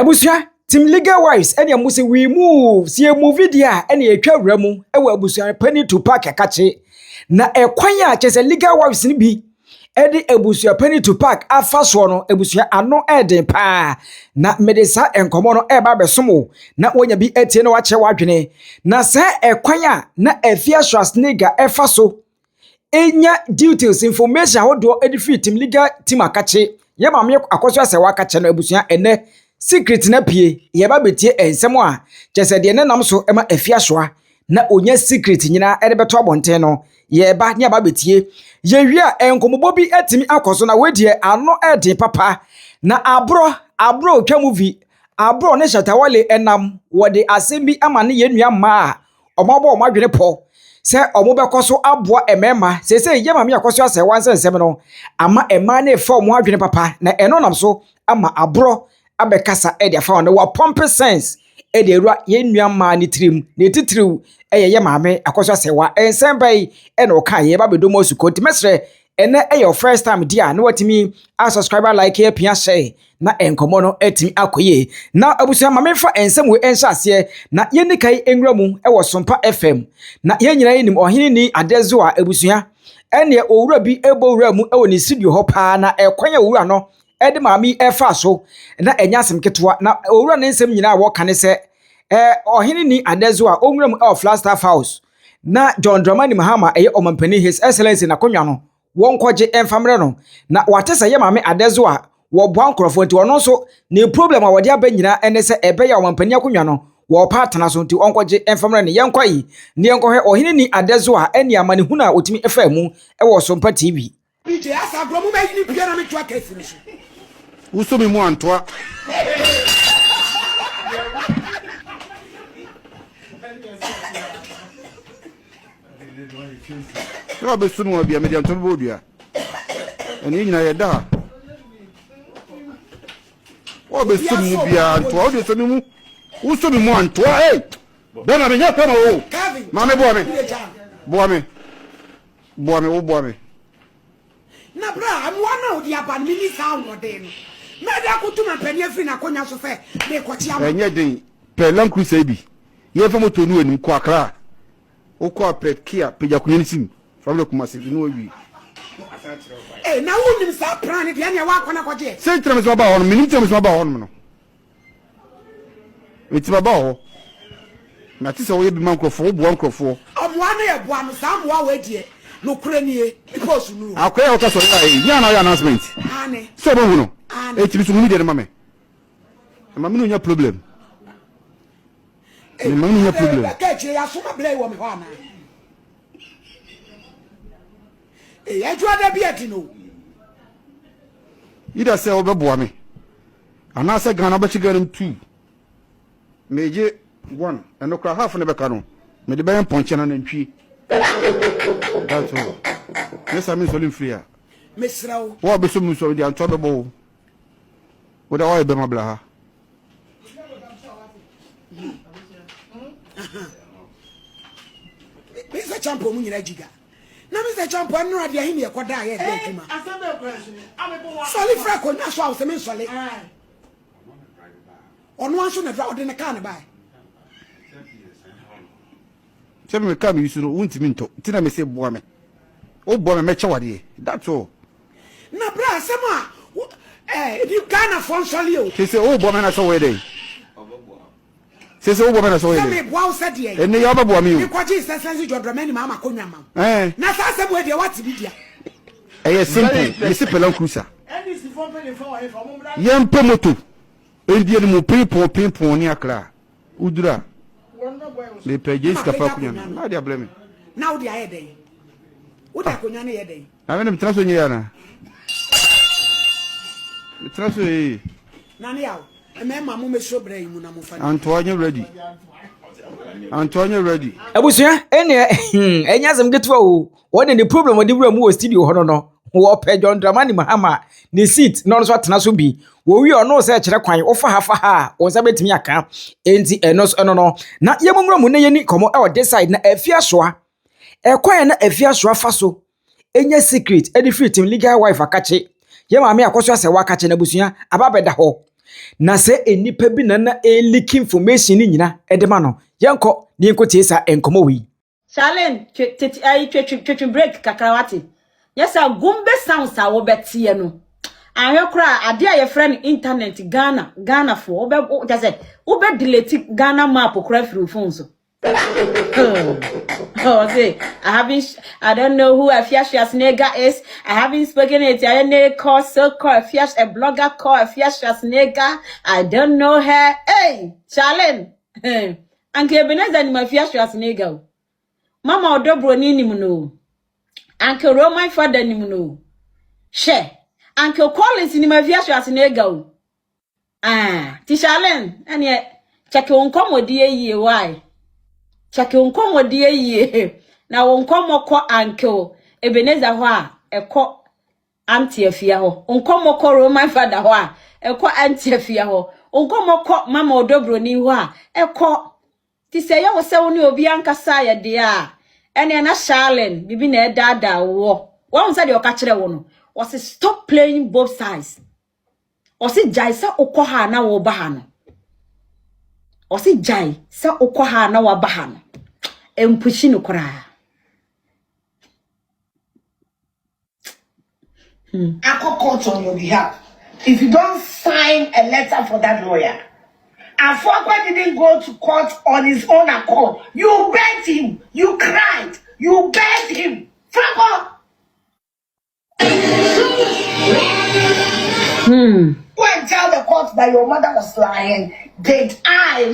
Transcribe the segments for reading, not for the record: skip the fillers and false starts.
Abusua Team Legal Wives ene amuse we move see movie dia ene etwa wramu ewa abusuapani Tupac akache na ekwan a chese Legal Wives ni bi ede abusuapani Tupac afa so no abusua ano eden pa na medesa enkomo no eba besomo na wonya bi etie no wache wadwene na sa ekwan a na afia swasnega efa so enya details information hodo edifri Team Legal team akache ye Maame Akosua se wakache no abusua ene secret na pie ye ba betie ensem a chese de ne nam so ema afia soa na onya secret nyina ede beto abonten no ye ba ne ba betie ye wi a enkomobo bi atimi akoso na wedie ano ede papa na abro twa movie abro ne Shatta wale enam wode asem bi ama ne yenua ma a omabo omadwene po se omobekoso aboa emema se ye Maame Akosua se wansensem no ama ema na efa omo adwene papa na eno nam so ama abro abekasa ede afa no wa pomp sense ede erua yenua ma ni trim ne titiriw ye Maame Akosua Serwaa ensem bai ene o kan ye ba bedomo sukonti mesre ene your first time dia na watimi a subscriber like ye pia share na enkomo no etimi akoye na abusua Maame fa ensem we enhyase na yeni kai enwuramu wo Sompa FM na yenyina yenim OHENENI ADEZOA abusua ene owura bi ebowuramu wo ni studio ho pa na ekwan ya owura no ede Maame efa so na enyasem ketwa na owura ne nsem nyina wo kane se OHENENI ADEZOA onwuram Flagstaff House na John Dramani Mahama omampani His Excellency na konwa no wonkwoje enfamre no na watesa ye Maame ADEZOA wo boa nkrofo nti ono so ne problem a wode aba nyina ene se ebe ya omampani akonwa no wo partner so nti onkwoje enfamre ne yenkwai ne yenkohwe OHENENI ADEZOA eni amane hu na otimi efa mu wo Sompa TV DJ asa gromu me ni bia na me twa kafiri so uso mi mu antoa yo be sunu wa bia mediam to bodua eni nyina ye da o be sunu bia antoa o de so mi mu uso mi mu antoa be na me nya pema o Maame boa me wo boa me na bra amwa na odi aban mi ni sa no den me da kutuma pani afri na konya so fe me kwachi am enye den pelan cruise bi ye fa moto nu enu kwa kra o kwa prekia peja kunya sim from the Kumasi no wi na wonim sa plan de anya wa kona koje se trem so ba ho no mini trem so ba ho no eti ba ho na ti se wo ye bi man krofo wo bo nkrofo amwa na ye bo am sa amwa wa die no kuranie because nu akoya o ta so ya na announcement ane so bo hu no eti bi so mu de na mame mame no nya problem ni mame no nya problem ka che ya so ma blai wo me ho ana ya jwa da bi atino ida se o be boa me ana se Ghana ba chi garam 2 meje 1 eno kra half ne be ka no me de ben ponche na ntwi that's all yes I mean solim free a mesrawo wo be so mu so di anto be bo wo da wo be mabla ha Mr. Champo mu nyina jiga na Mr. Champo anu ade ahi ne yekoda aye de adwuma soli fra ko na so awse me soli onu anso na dra ode ne ka ne bai se me ka mi yusuru untimi nto tina me se boa me o boa me meche wade that's all na bra sema if you Ghana for soli o se o boa me na so we dey se o boa me na so we me dey boa o se de ene ya ba boa me o ko ji sense John Dramani Mahama konwa mam na sa se bo de what bi dia eye simple me se pelan cruiser yem pe moto endie ni mo pinpon ni akra udura le peje ska pa kunya na dia blame na odi aye den odi konya na ye den na me traso nyi ya na traso na ne yawo me ma mo me so bra yi mu na mo fa Antoine ready abusua ene enyasem getwa o wode ne problem wode wura mu wo studio ho no wo pe John Dramani Mahama ne seat no so atena so bi wo wi ono se kire kwan wo fa ha wo nsa betimi aka enti enos no na yemumura mu ne yeni komo e this side na afia soa ekwan na afia soa fa so enya secret edi free Team Legal Wife akache ye Maame Akosua Serwaa akache na busua ababeda ho na se enipa bi na leak information ni nyina edema no yenko ni enko tiesa enkomo wi Charlene tete break kakrawati yesa gumbe sounds a wo betie no ahwekra ade a ye friend internet Ghana for wo just wo be delete Ghana map kra free phone so oh say I don't know who Afiashas nigga is. I haven't spoken it. I know call Afiash a blogger call Afiashas nigga. I don't know her. Hey, Charlene. Uncle Ebenezer ni Afiashas nigga. Mama odo Bronii ni muno. Uncle Roman father ni muno. Shee. Uncle Collins ni Afiashas nigga. Ti Charlene. Anye check unkomo die why. Chake unkomo die ye na unkomo ko uncle Ebenezer ho a ekọ auntie afia ho unkomo ko Roman father ho a ekọ auntie afia ho unkomo ko mama odo Bronii ho a ekọ ti se ye wo se wo ni obi ankasa ye de a ene na Charlene bibi na edada wo won say de o ka kire wo no wo say stop playing both sides o say jai sa ukọ ha na wo ba ha no o say jai sa ukọ ha na wo ba ha no empushi no kora I call court on your behalf. If you don't sign a letter for that lawyer, Afutuo didn't go to court on his own accord. You begged him. You cried. You begged him. Fuck off. Go and tell the court that your mother was lying. Did I?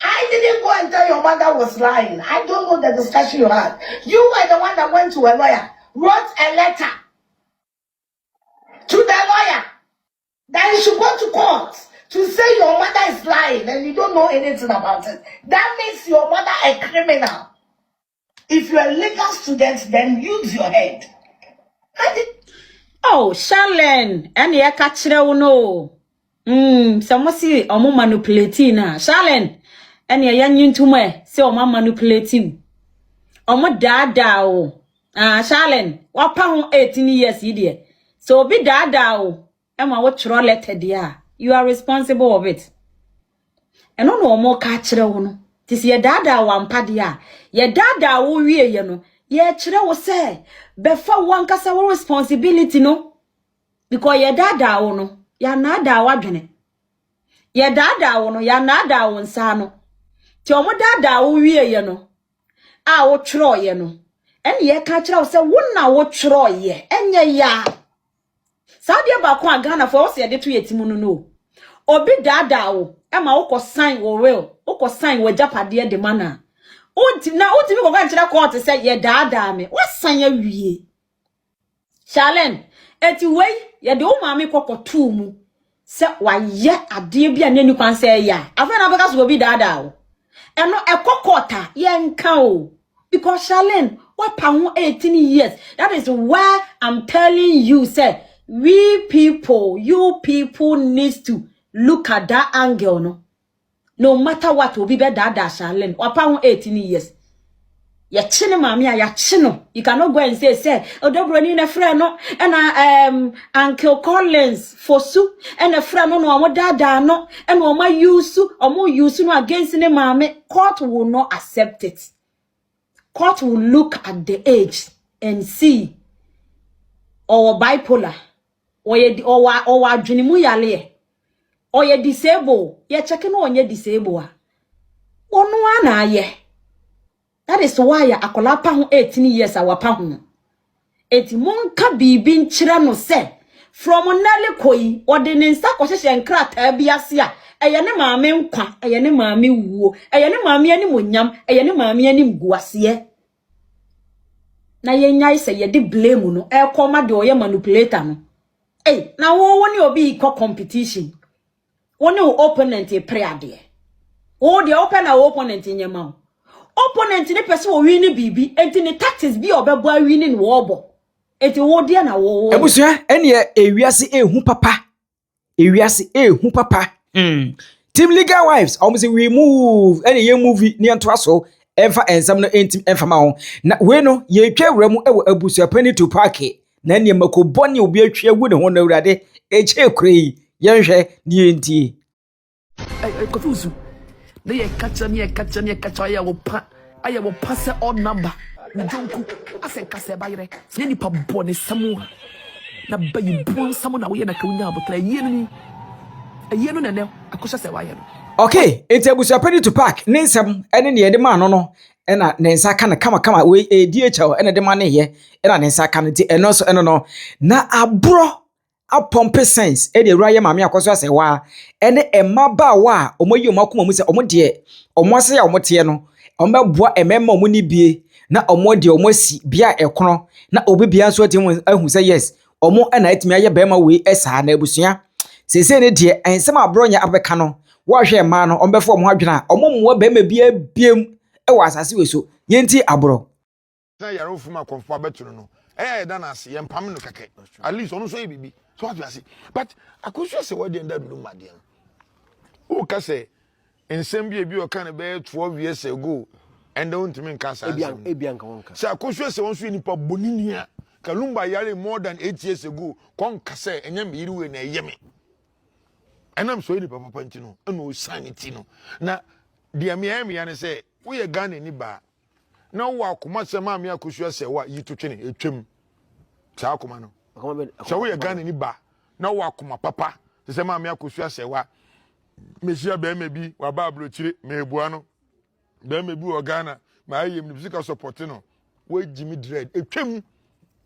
I didn't go and tell your mother was lying. I don't know the discussion you had. You were the one that went to a lawyer, wrote a letter to the lawyer that you should go to court to say your mother is lying and you don't know anything about it. That makes your mother a criminal. If you're a legal student, then use your head. oh Charlene ene ye ka kire wo no samosi omo manipulate na Charlene ene ye nyintuma se omo manipulate omo dada o Charlene wapa ho 18 years ide so obi dada o e ma wo chiro letter dia you are responsible of it eno no omo ka kire wo no tisi ye dada wa mpa dia ye dada wo wie ye no ye kire wo se befa wankasa wo responsibility no because ye dada wo no ya nada wadwene ye dada wo no ya nada wo nsa no ti omo dada wo wie ye no a wo twro ye no ene ye ka kire wo se wo na wo twro ye enye ya sadia ba ko Ghana for wo se ye de to yetimu no obi dada wo e ma wo ko sign wo will wo ko sign wo japade de mana na utimi ko kan kire court se ye dada me wo sign ya wie Charlene eti wei ye de o maame kokotu mu se wa ye ade bia nani kwan se ya afa na beka so obi dada wo eno ekokota ye nka o because Charlene what pa ho 18 years that is why I'm telling you say you people needs to look at that angle no matter what obi be dada Charlene what pa ho 18 years ya chine maami a ya chino you cannot go and say odo Bronii na friend no and Uncle Collins fosu and a friend no omo dada no and omo use no against ne maami court will not accept it. Court will look at the age and see or bipolar or adwenimu yale or ye disable ye check no onye disable ono ana ye. That is why akola pa ho 18 years awapa ho. Eti monka bibi nkyira no se from nale koi ode ne nsa kohhehye nkrata biase a eye ne maame nkwa eye ne maame wuo eye ne maame ani monyam eye ne maame ani mguase na ye nyai se ye de blame no e koma de oye manipulator no na wo woni obi ko competition woni opponent e pre ade wo de open na opponent nyema opponent ni pese wo wi ni bibi enti ni tactics bi obebo wi ni wo obo enti wo de na wo ebusua ene ewiase ehu papa Team Legal Wives almost we move ene ye movie ni anto aso emfa ensam no entim emfa ma ho na we no ye twawura mu ewo abusuapani Tupac na ne makobone obi atwa gu ne ho na Awurade eche kure yenhwe ne ntie confuse na ye catch ya wo pa se all number njonku ase kase bayre se nipa bone samu na bayi bon samu na wo ye na kawunya abotra yenu na ne akosha se waye no. Okay, enti abusuapani Tupac ne nsem ene ne yede ma no ena ne nsa ka na kama we DHL ene de ma ne ye ena ne nsa ka nti eno so eno no na abro apompe sense e de Awurade Maame Akosua Serwaa ene emaba wa omoyi omakoma mu se omode omose ya omote no ombeboa emema omuni bie na omode omosi bia ekono na obibia so atim ahu se yes omo ena etimi aye bema we esa na abusua sese ne de ensem abronya abeka no wo hwe ma no ombefo omo adwena omommoa bema bia biem e wa asase we so yenti abro na yare ofuma konfo abetunu no da na ase yempam no keke at least onu so bibi so what you say but Akosua se what dey under Lumba dey o ka se ensem bi o ka na be 12 years ago and don't mean cancer ebian ka wonka se Akosua se won so nipa bonini a ka Lumba yare more than 8 years ago kon ka se enyam yiri we na yeme enam so nipa papa ntino eno o sanity no na dia me ya ne se wo ye Ghana ni ba na wo akoma se Maame Akosua Serwaa yi to twene etwem sa akoma no so wo ye Ghana ni ba na wo akoma papa se Maame Akosua Serwaa mesia be bi wa ba abrochire mebua no be bi wo Ghana ma ayem ni physical support no wo Jimmy dread etwem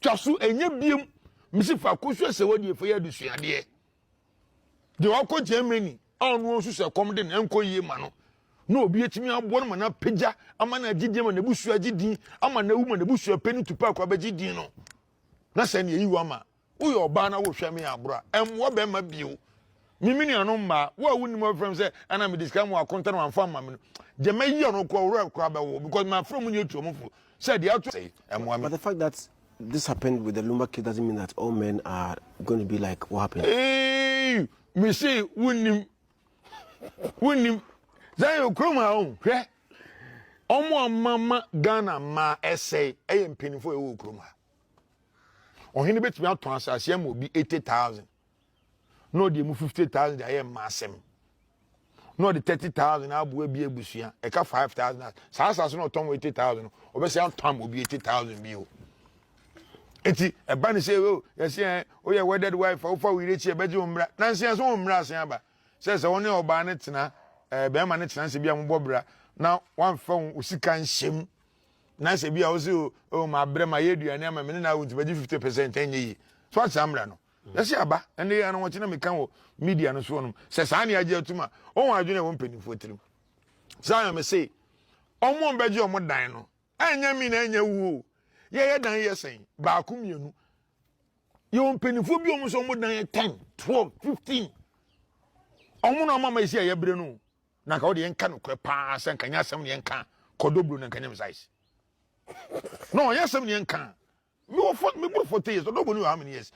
twaso enye biem misifa Akosua Serwaa die fa ya dusuade de wako Germany onu nso se kom de enko yie ma no no obi etimi abo no mana peja ama na gidie ma na busu agidin ama na wu ma na busu apani Tupac abagidin no na se ne yiwa ma wo yo ba na wo hwe me abro emwo be ma bio mimini anu ma wo awuni mo from say ana me discount mo akonta na amfa ma me no je ma yi anu ko wura ko abawo because my from you to omfo said the out say emwo. But the fact that this happened with the Lumba kid doesn't mean that all men are going to be like what happened. Hey, me say wunim Zayo kroma on hwe omo mama Ghana ma essay e mpenifo e wo kroma ohene betimi aton asase am obi 80,000 no de mu 50,000 aye masem no de 30,000 abu abi abusua e ka 5,000 sa asase no ton 80,000 obese aton obi 80,000 bi o enti e ba ni say o yes o ye wedded wife o fa we reach e beji umra nansia so umra asen aba say woni oba ne tena be ma ne tena se bia mbobra na wan fa usika nhyem na se bia o se o ma bre ma yeduane ama me na wunti baji 50% enye yi so atsamra no yesi aba ene ya no wochi na meka wo media no so no se sa ne age atuma o won adwene wo mpanifo tirim sa me say omo mbeje omo dan no enya mi na enya wu ye dan yesen ba ku mienu ye mpanifo bi omo so omo dan 10 12 15 omo na mama isi ya bre no na ka wo de enka no kwe pa se nka nya asem ne enka kodobru na nka nya size no nya asem ne enka me buru 40 years don't know how many years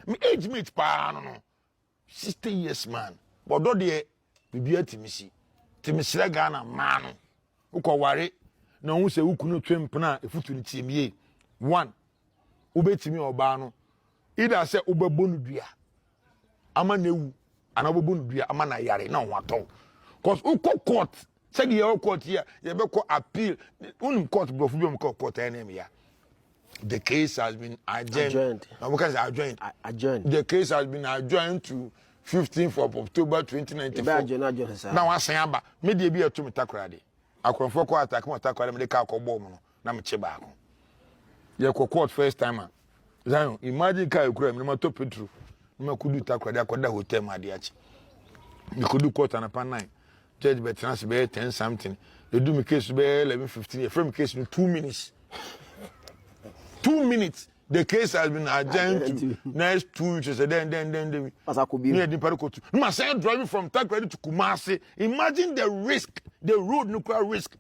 me age mate pa no 60 years man but do de bibia timisi timisira Ghana man no ukoware na hu se ukunu twempna efutu ni tiemie one ubetimi oba no ida se ubebonu dua ama na ewu ana ubebonu dua ama na yare na ho aton cause uko court say the court here you be ko appeal un court bro fu bi am court ene ya. The case has been adjourned. The case has been adjourned to 15th of October 2094. Now I say aba me dey be to me takrade. Akonfo ko attack mo takrade me dey ka akobom no na me che baako. Ye ko court first time. Zion imagine ka ekura me ma to petro. Me kudu takrade akoda hotel ma dey achi. Me kudu court na pa 9. Judge be transfer be 10 something. They do me case be 11:15. You frame case in 2 minutes. 2 minutes. The case has been adjourned to next 2 weeks. Then. No, say driving from Takrady to Kumasi. Imagine the risk, the road nuclear risk.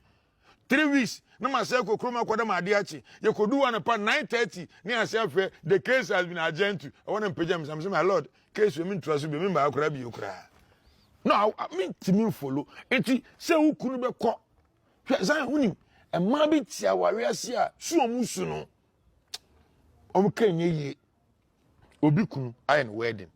3 weeks. No, my say ko kroma kwada madiachi. You could do one upon 9:30. Near self the case has been adjourned to. I want to pay them. I'm saying, my lord, case we mean trust you. Remember, I could be you cry. No, I mean to me follow. Eti say who couldn't be caught. Zion unim. And maybe tia warriors here. So musuno. Omkenye ye obi kunu ayen wedding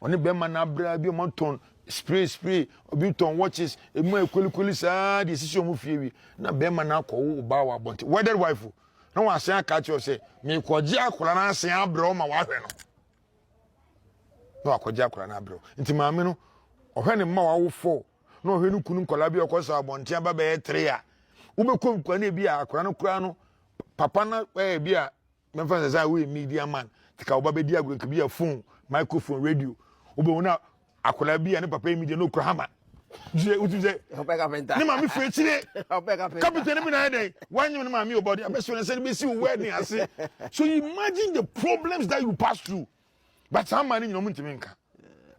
oni be ma na bra bi mo ton spray obi ton watches e mo ekoli saa de sisi omo fie wi na be ma na akọ ba wa bonte wedded wife na wa asen aka che o se me koje akora na asen abro ma wa hwe no no akọje akora na abro nti maame no ohwe ne ma wawo 4 no ohwe no kunu nkola bi okoso abonte aba be 3 a ubekom kwa na bi akora no kura no papa na bi a memfa say we media man tika oba be di agro bi a phone microphone radio ube wona akora bi a ne papa media no kura hama je utuze ni maame fe chire captain bi na dey wanyem ni maame obody abeso na say be see wedding ase so imagine the problems that you pass through. But some man in your muntiminka.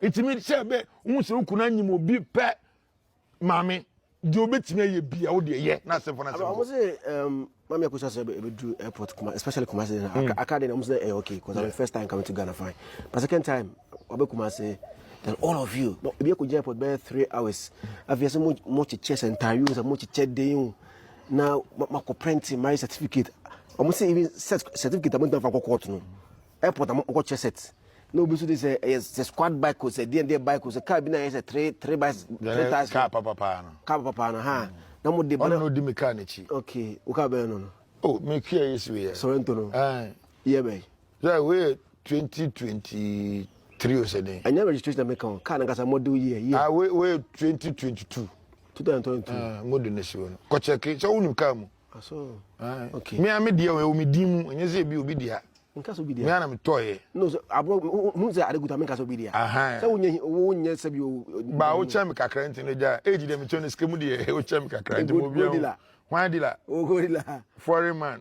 It means say be unse ukuna nyim obi pe mame do betime ye bia wo de ye na se for na se. I say Maame Akosua say be do airport especially Kumasi akade na say okay because I'm the first time coming to Ghana fine. But second time obe Kumasi then all of you no be ko airport be 3 hours. Aviation much chess and interviews and much check day now mako print my certificate. Almost say even certificate am don for court no. Airport am ko chess set. No, but they say it's a squad bike, was a D&D bike, was a car, is a three bikes, 3 times. Car papa, ha. No more the mechanic. Okay, Ukabe. Oh, make here is we. Sorrento. Yeah, bay. That way 2023 or something. I never registration make on car and got a model year. I wait 2022. 2022. Modern one. Kocheke, so you come. So, okay. Me, I'm a dear, we dim, and you say, be obedient. Me ana me toye no so abro mu say adeguta me kaso bidia say wonye se bi ba wo cha me kakra nti no ja age dem to ne skemu de wo cha me kakra nti mo bia why dila o gorilla foreign man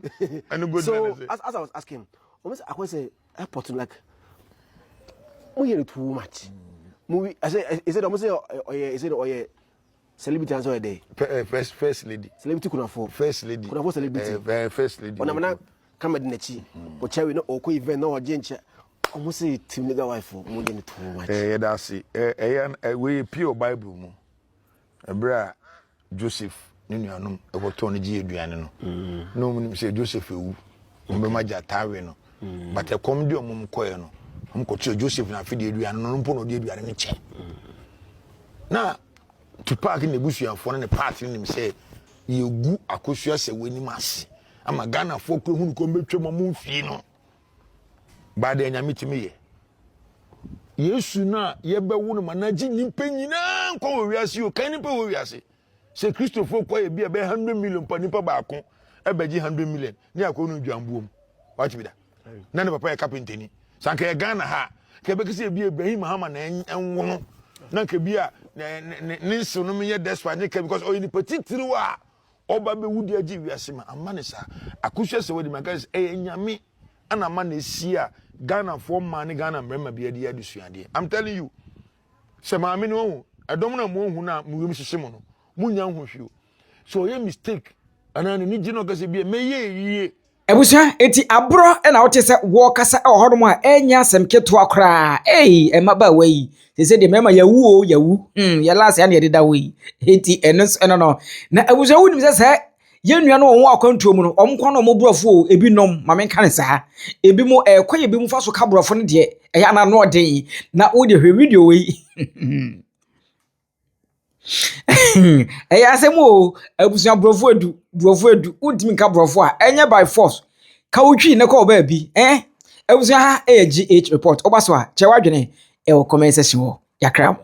and good so as I was asking almost I say airport like mo hear too much movie I say is it almost say celebrity answer day first lady celebrity kuna for first lady kuna for celebrity first lady ona come at Nechi, or cherry no or even no ginger. Almost say Team LegalWife more than too much. That's it. We pure Bible mo. A bra Joseph, Ninianum, a Tony G. Duano. No one say Joseph, who Maja Tarino, but a comedy of Mumcoyano. Uncle Joseph and Fidi Duano, no Pono de Duaniche. Now, to park in the bush and for any party in him say, you go Akosua say winning mass. I'm a Ghana folk who come to my move, you know. But then I meet me. Yes, na ye be wonu manaji ni penyina ko we wiase o kan ni pe we wiase. Se Christopher ko e bia be 100 million pa nipa ba ko e be ji 100 million. Ni akonu dwambuom. Watch me da. Na ne papa e carpenter ni. Sanka e Ghana ha. Ke be kese bia Ibrahim Muhammad na enwo. Na ke bia ne so no me ye desperate because o ni petitiri wa oba be wudi agi wiase ma amane sa Akosua se wodi maka nyame ana ma na sia Ghana for man Ghana mrema bia dia adusuade. I'm telling you se maame no edom na mo hu na mo yem hyehye mo no munya hwehwe so ye mistake ana ni gino kase bia meye yie Ebusua eti abro na wote se wo kasa ohodom a enya asem keto akra emaba wei se de mema yawu ya last ya ne deda wei eti enos no na ebusua wunim se yenua no won akwantuo mu no omkwa no mobrofo ebi nom ma menka ne sa ebi mo ekwa ebi mu fa so ka brofo ne de eya na no den na wo de hwe video wei eya asemo ebusua brofo edu udimi ka brofo a enye by force ka wotwi ne ko ba bi ebusua ha GH report obaso a che wadwene e wo comment section ho yakram